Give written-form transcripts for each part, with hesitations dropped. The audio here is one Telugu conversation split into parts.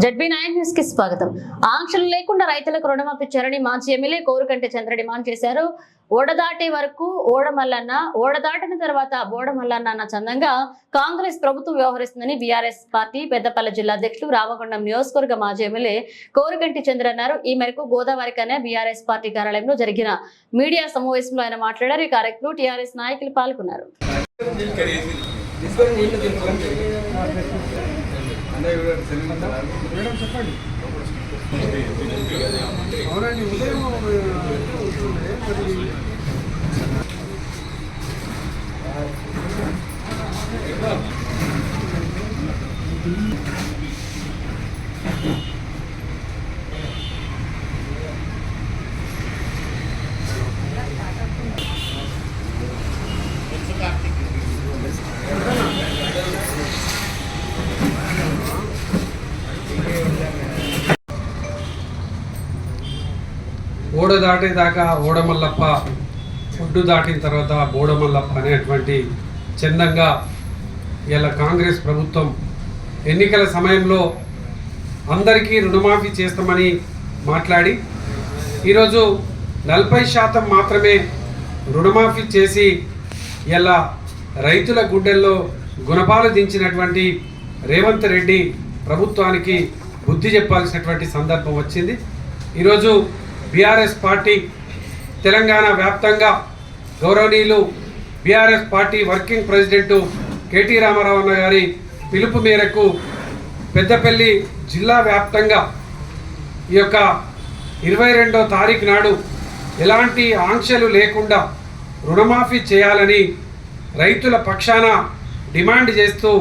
జడ్బీ9 న్యూస్ కి స్వాగతం. ఆంక్షలు లేకుండా రైతులకు రుణమాఫీ చేయాలని మాజీ ఎమ్మెల్యే కోరుకంటి చంద్ర డిమాండ్ చేశారు. ఓడదాటే వరకు ఓడమల్లన్న, ఓడదాటిన తర్వాత బోడమల్లన్న అన్న చందంగా కాంగ్రెస్ ప్రభుత్వం వ్యవహరిస్తుందని బీఆర్ఎస్ పార్టీ పెద్దపల్లి జిల్లా అధ్యక్షులు రామగుండం నియోజకవర్గ మాజీ ఎమ్మెల్యే కోరుకంటి చంద్ర అన్నారు. ఈ మేరకు గోదావరి కన్య బీఆర్ఎస్ పార్టీ కార్యాలయంలో జరిగిన మీడియా సమావేశంలో ఆయన మాట్లాడారు. ఈ కార్యక్రమంలో టీఆర్ఎస్ నాయకులు పాల్గొన్నారు. అవునండి, ఉదయం ఓడ దాటేదాకా ఓడమల్లప్ప, ఒడ్డు దాటిన తర్వాత బోడమల్లప్ప అనేటువంటి చందంగా ఇలా కాంగ్రెస్ ప్రభుత్వం ఎన్నికల సమయంలో అందరికీ రుణమాఫీ చేస్తామని మాట్లాడి ఈరోజు 40% మాత్రమే రుణమాఫీ చేసి ఇలా రైతుల గుండెల్లో గుణపాలు దించినటువంటి రేవంత్ రెడ్డి ప్రభుత్వానికి బుద్ధి చెప్పాల్సినటువంటి సందర్భం వచ్చింది. ఈరోజు బీఆర్ఎస్ పార్టీ తెలంగాణ వ్యాప్తంగా గౌరవనీయులు BRS party working president KT Rama Rao అన్న గారి పిలుపు మేరకు పెద్దపల్లి జిల్లా వ్యాప్తంగా ఈ యొక్క 22వ తారీఖు నాడు ఎలాంటి ఆంక్షలు లేకుండా రుణమాఫీ చేయాలని రైతుల పక్షాన డిమాండ్ చేస్తూ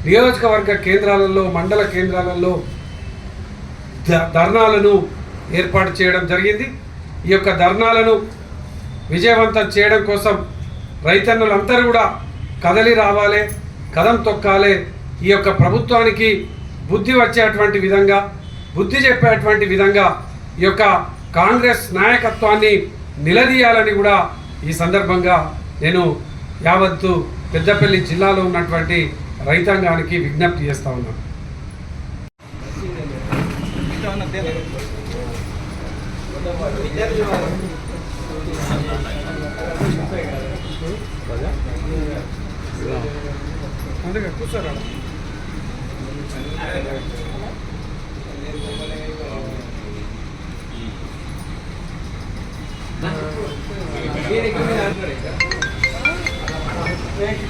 నియోజకవర్గ కేంద్రాలలో, మండల కేంద్రాలలో ధర్నాలను ఏర్పాటు చేయడం జరిగింది. ఈ యొక్క ధర్నాలను విజయవంతం చేయడం కోసం రైతన్నులందరూ కూడా కదలి రావాలి, కదం తొక్కాలి. ఈ యొక్క ప్రభుత్వానికి బుద్ధి వచ్చేటువంటి విధంగా, బుద్ధి చెప్పేటువంటి విధంగా ఈ యొక్క కాంగ్రెస్ నాయకత్వాన్ని నిలదీయాలని కూడా ఈ సందర్భంగా నేను యావత్తు పెద్దపల్లి జిల్లాలో ఉన్నటువంటి రైతాంగానికి విజ్ఞప్తి చేస్తా ఉన్నాను. కూర్చోరా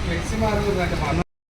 ఫ్లెక్సీ మార్పు